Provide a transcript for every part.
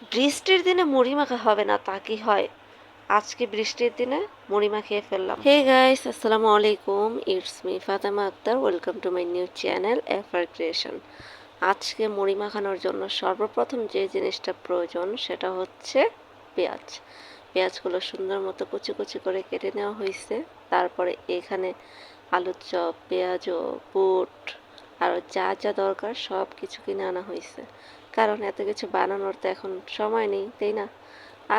বৃষ্টির দিনে মুড়ি মাখা হবে না তা কি হয়? আজকে বৃষ্টির দিনে মুড়ি মাখিয়ে ফেললাম। হে গাইস, আসসালামু আলাইকুম। It's me Fatema Akter. Welcome to my new channel FR creation. আজকে মুড়ি মাখানোর জন্য সর্বপ্রথম যে জিনিসটা প্রয়োজন সেটা হচ্ছে পেঁয়াজ। পেঁয়াজগুলো সুন্দর মতো কুচি কুচি করে কেটে নেওয়া হয়েছে। তারপরে এখানে আলুর চপ, পেঁয়াজও, বুট আরও যা যা দরকার সব কিছু কিনে আনা হয়েছে, কারণ এত কিছু বানানোর তো এখন সময় নেই, তাই না?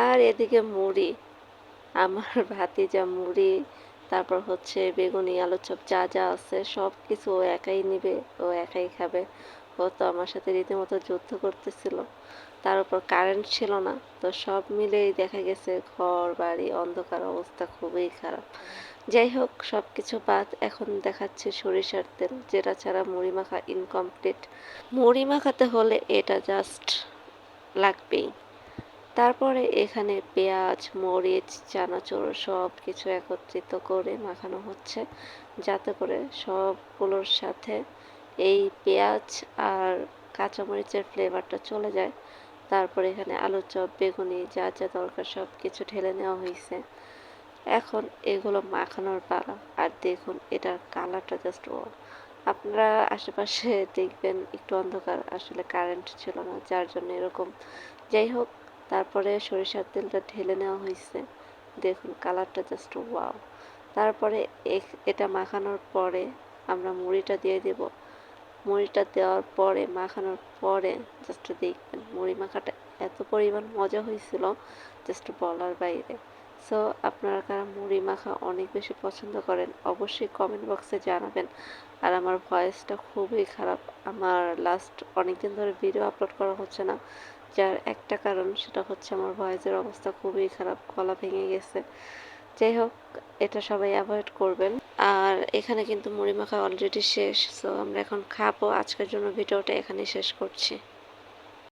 আর এদিকে মুড়ি, আমার ভাতিজা মুড়ি, তারপর হচ্ছে বেগুনি, আলুর চপ যা যা আছে সব কিছু ও একাই নিবে, ও একাই খাবে। ও তো আমার সাথে রীতিমতো যুদ্ধ করতেছিল। তার উপর কারেন্ট ছিল না, তো সব মিলেই দেখা গেছে ঘর বাড়ি অন্ধকার, অবস্থা খুবই খারাপ। যাই হোক, সব কিছু বাদ, এখন দেখাচ্ছে সরিষার তেল, যেটা ছাড়া মুড়ি মাখা ইনকমপ্লিট। মুড়ি মাখাতে হলে এটা জাস্ট লাগবেই। তারপরে এখানে পেঁয়াজ, মরিচ, চানাচুর সব কিছু একত্রিত করে মাখানো হচ্ছে, যাতে করে সবগুলোর সাথে এই পেঁয়াজ আর কাঁচামরিচের ফ্লেভারটা চলে যায়। তারপরে এখানে আলুর চপ, বেগুনি যা যা দরকার সব কিছু ঢেলে নেওয়া হয়েছে। এখন এগুলো মাখানোর পালা। আর দেখুন এটার কালারটা জাস্ট ও! আপনারা আশেপাশে দেখবেন একটু অন্ধকার, আসলে কারেন্ট ছিল না যার জন্য এরকম। যাই হোক, তারপরে সরিষার তেলটা ঢেলে নেওয়া হয়েছে। দেখুন কালারটা জাস্ট ওয়াও! তারপরে এটা মাখানোর পরে আমরা মুড়িটা দিয়ে দেব। মুড়িটা দেওয়ার পরে, মাখানোর পরে জাস্ট দেখবেন মুড়ি মাখাটা এত পরিমাণ মজা হয়েছিল, জাস্ট বলার বাইরে। সো আপনারা কারা মুড়ি মাখা অনেক বেশি পছন্দ করেন অবশ্যই কমেন্ট বক্সে জানাবেন। আর আমার ভয়েসটা খুবই খারাপ, আমার লাস্ট অনেকদিন ধরে ভিডিও আপলোড করা হচ্ছে না, যার একটা কারণ সেটা হচ্ছে আমার ভয়েসের অবস্থা খুবই খারাপ, গলা ভেঙে গেছে। যাই হোক, এটা সবাই অ্যাভয়েড করবেন। আর এখানে কিন্তু মুড়ি মাখা অলরেডি শেষ, সো আমরা এখন খাবো। আজকের জন্য ভিডিওটা এখানেই শেষ করছি।